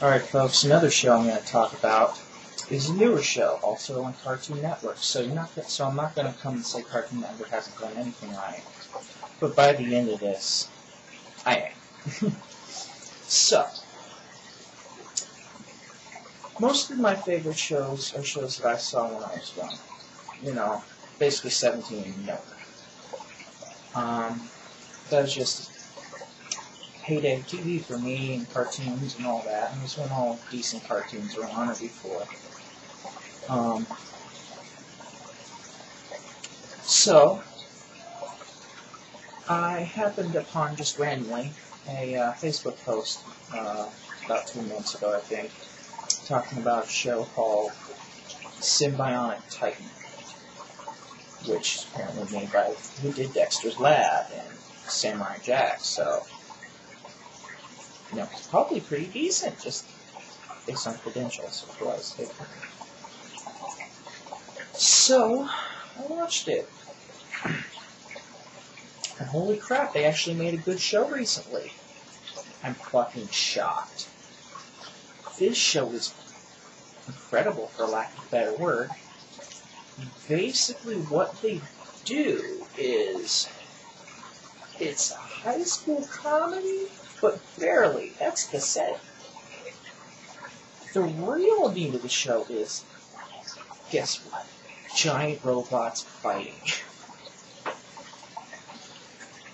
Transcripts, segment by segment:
Alright folks, another show I'm going to talk about is a newer show, also on Cartoon Network. So I'm not going to come and say Cartoon Network hasn't done anything right. But by the end of this, I am. So, most of my favorite shows are shows that I saw when I was young. You know, basically 17 and younger. That was just heyday TV for me, and cartoons and all that, and it was when all decent cartoons were on or before. So, I happened upon, just randomly, a Facebook post about 2 months ago, I think, talking about a show called Sym-Bionic Titan, which is apparently made by who did Dexter's Lab and Samurai Jack, so you know, it's probably pretty decent, just based on credentials. It was. So, I watched it. And holy crap, they actually made a good show recently. I'm fucking shocked. This show is incredible, for lack of a better word. Basically, what they do is, it's a high school comedy, but barely. That's the setting. The real need of the show is, guess what? Giant robots fighting.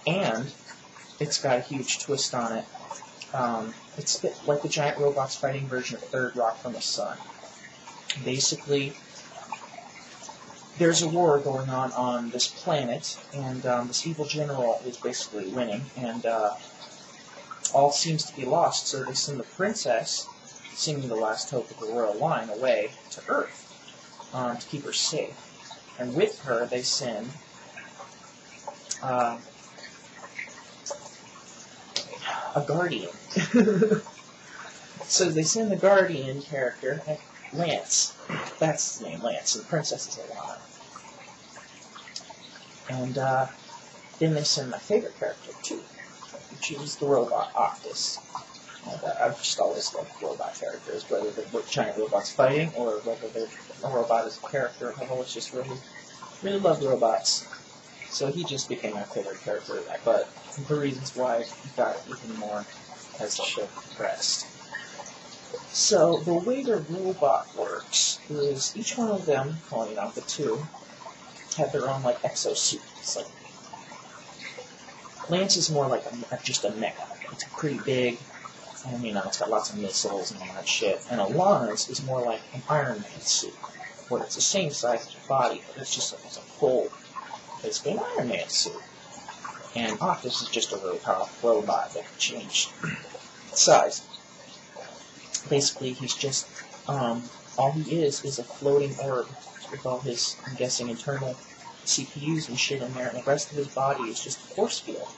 And it's got a huge twist on it. It's like the giant robots fighting version of Third Rock from the Sun. Basically, there's a war going on this planet, and this evil general is basically winning, and all seems to be lost, so they send the princess, seeming the last hope of the royal line, away to Earth to keep her safe. And with her, they send a guardian. So they send the guardian character, Lance. That's his name, Lance, and the princess is Alana. And then they send my favorite character, too, which is the robot Octus. And, I've just always loved robot characters, whether they're giant robots fighting or whether they're a robot as a character. I've always just really loved robots. So he just became my favorite character, but the reasons why he got even more as the show progressed. So the way the robot works is each one of them, well, you know, the two, have their own like exosuit. It's like Lance is more like just a mecha. It's pretty big, and you know, it's got lots of missiles and all that shit. And Alana's is more like an Iron Man suit, where it's the same size as your body, but it's just like it's a full, basically an Iron Man suit. And Octus is just a really powerful robot that can change size. Basically, he's just all he is a floating orb with all his, I'm guessing, internal CPUs and shit in there, and the rest of his body is just a force field,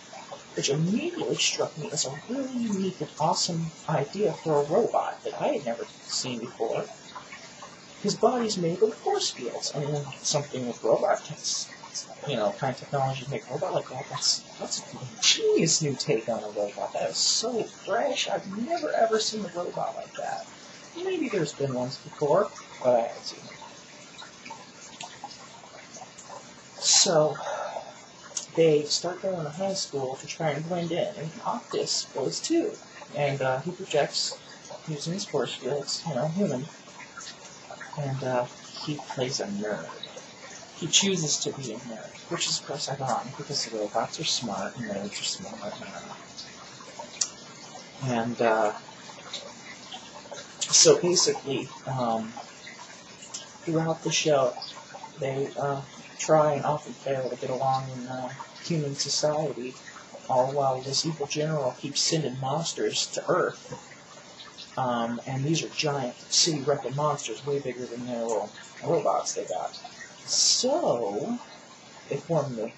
which immediately struck me as a really unique and awesome idea for a robot that I had never seen before. His body's made of force fields, and then something with robots, you know, kind of technology to make a robot like that, that's a genius new take on a robot. That is so fresh. I've never ever seen a robot like that. Maybe there's been ones before, but I haven't seen them. So, they start going to high school to try and blend in, and Octus goes too. And he projects using his force fields, you know, human. And he plays a nerd. He chooses to be a nerd, which is, of course, ironic, because the robots are smart, and nerds are smart. And so basically, throughout the show, they try and often fail to get along in human society, all while this evil general keeps sending monsters to Earth. And these are giant city-wrecking monsters, way bigger than their little robots they got. So, they form the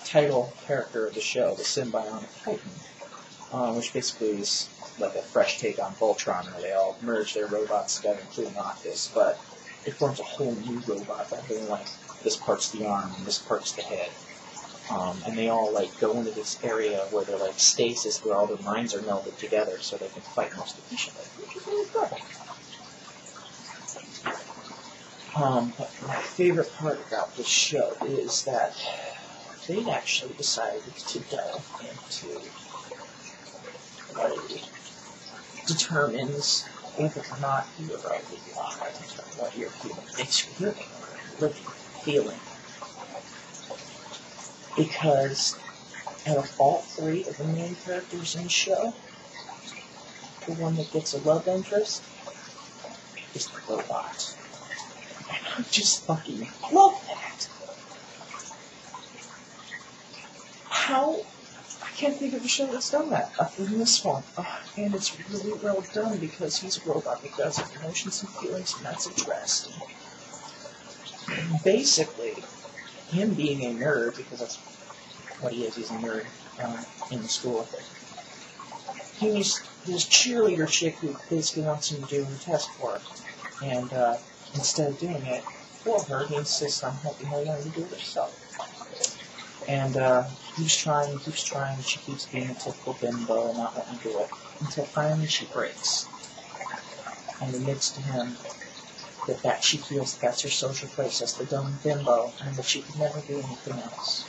title character of the show, the Sym-Bionic Titan, which basically is like a fresh take on Voltron, where they all merge their robots together, including Octus, but it forms a whole new robot by being like, this part's the arm and this part's the head. And they all like go into this area where they're like stasis, where all their minds are melded together, so they can fight most efficiently, which is really good. But my favorite part about this show is that they actually decided to delve into what determines whether or not you're alive, what you're living, feeling. Because out of all three of the main characters in the show, the one that gets a love interest is the robot. And I just fucking love that. How? I can't think of a show that's done that other than this one. And it's really well done because he's a robot that does have emotions and feelings, and that's addressed. And basically, him being a nerd, because that's what he is, he's a nerd in the school. He's this cheerleader chick who basically wants him to do a test for her. And instead of doing it for her, he insists on helping her learn to do it herself. And keeps trying, and she keeps being a typical bimbo and not wanting to do it, until finally she breaks. And admits to him that she feels that's her social place as the dumb bimbo, and that she could never do anything else.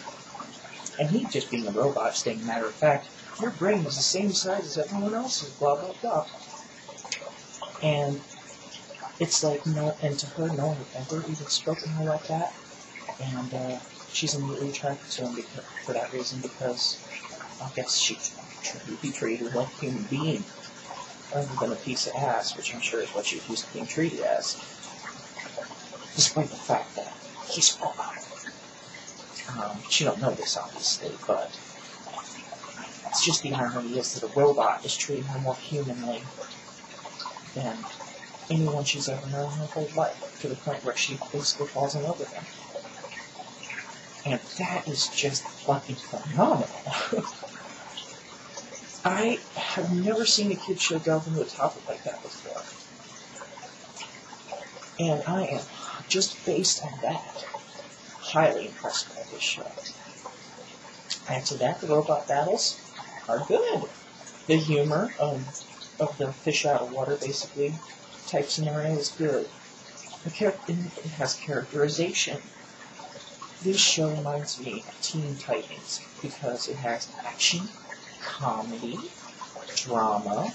And he, just being a robot, saying, matter of fact, your brain is the same size as everyone else's, blah, blah, blah. And it's like, no, and to her, no one had ever even spoken to her like that. And she's immediately attracted to him for that reason, because I guess he treated her like a human being, rather than a piece of ass, which I'm sure is what she's used to being treated as. Despite the fact that he's a robot. She don't know this, obviously, but it's just the irony is that a robot is treating her more humanly than anyone she's ever known her whole life, to the point where she basically falls in love with him. And that is just fucking phenomenal. I have never seen a kid show delve into a topic like that before. And I am, just based on that, highly impressed by this show. And to that, the robot battles are good. The humor of the fish out of water, basically, type scenario is good. It has characterization. This show reminds me of Teen Titans because it has action, comedy, drama,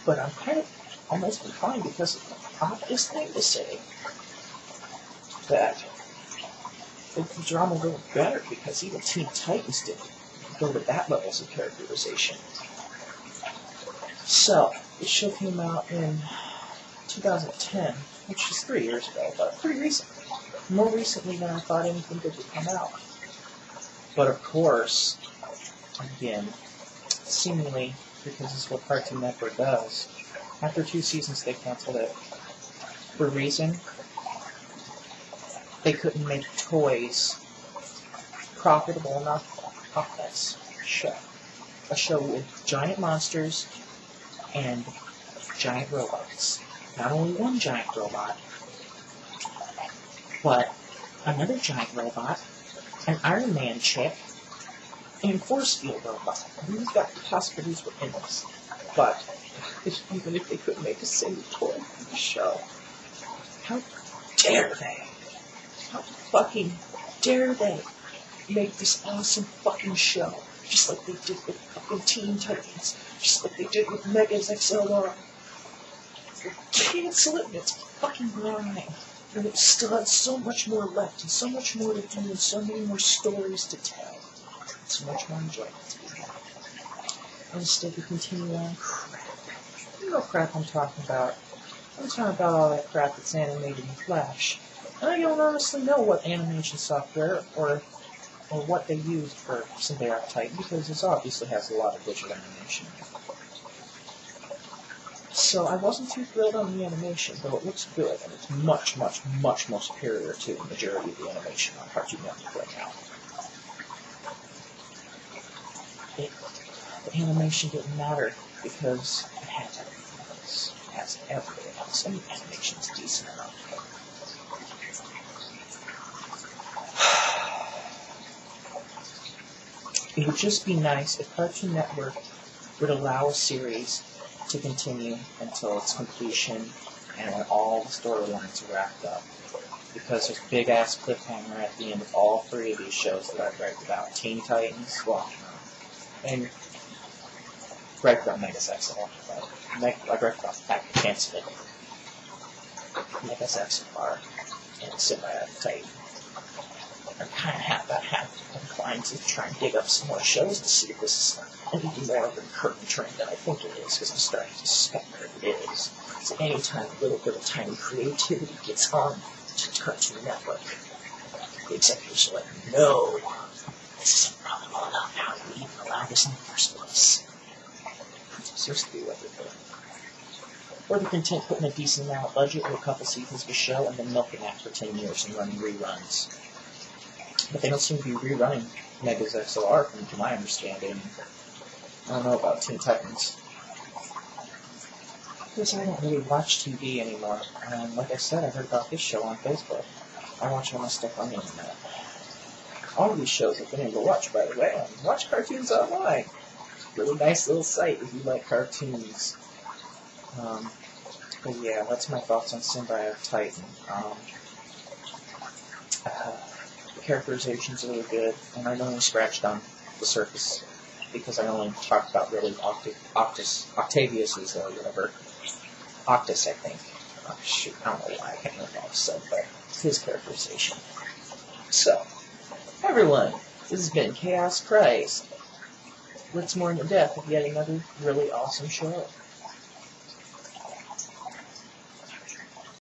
but I'm kind of almost inclined, because it's the obvious thing to say that the drama will go better, because even Teen Titans didn't go to that levels of characterization. So, this show came out in 2010, which is 3 years ago, but pretty recent. More recently than I thought anything good would come out. But of course, again, seemingly, because this is what Cartoon Network does, after 2 seasons they canceled it. For a reason, they couldn't make toys profitable enough off this show. A show with giant monsters and giant robots. Not only one giant robot, but another giant robot, an Iron Man chick, and Force Field robot. These got the possibilities were endless. But even if they couldn't make a single toy for the show, how dare they? How fucking dare they make this awesome fucking show? Just like they did with fucking Teen Titans. Just like they did with Megas XLR. Cancel it and it's fucking grind. And it still has so much more left, and so much more to do, and so many more stories to tell. And so much more enjoyment to be had. And instead we continue on crap. You know what crap I'm talking about. I'm talking about all that crap that's animated in Flash. And I don't honestly know what animation software or what they used for Sym-Bionic Titan, because this obviously has a lot of digital animation. So I wasn't too thrilled on the animation, though it looks good, and it's much, much, much more superior to the majority of the animation on Cartoon Network right now. The animation didn't matter because it has everything else. It has everything else, and the animation's decent enough. It would just be nice if Cartoon Network would allow a series to continue until its completion and when all the storylines are wrapped up. Because there's a big-ass cliffhanger at the end of all three of these shows that I've read about. Teen Titans, well, and read about Megasex a lot. I've read about Chancellor, Megasex and Sym-Bionic Titan. I kind of have inclined to try and dig up some more shows to see if this is anything more of a recurring trend than I think it is, because I'm starting to suspect that it is. So anytime a little bit of tiny creativity gets on to Cartoon Network, the executives are like, no, this isn't probably enough. How do we even allow this in the first place? It's supposed to be what they're doing. Or they're content putting a decent amount of budget with a couple seasons of a show and then milking that for 10 years and running reruns. But they don't seem to be rerunning Megas XLR, from my understanding. I don't know about Teen Titans. Because I don't really watch TV anymore. And like I said, I heard about this show on Facebook. I watch all my stuff on the internet. All of these shows I've been able to watch, by the way. I can watch cartoons online. Really nice little site if you like cartoons. But yeah, that's my thoughts on Sym-Bionic Titan. The characterization's really good, and I only scratched on the surface because I only talked about really Octavius's whatever. Octus, I think. Oh, shoot, I don't know why I can't remember all of a sudden, but it's his characterization. So, everyone, this has been Chaos Christ. Let's more into depth of yet another really awesome show.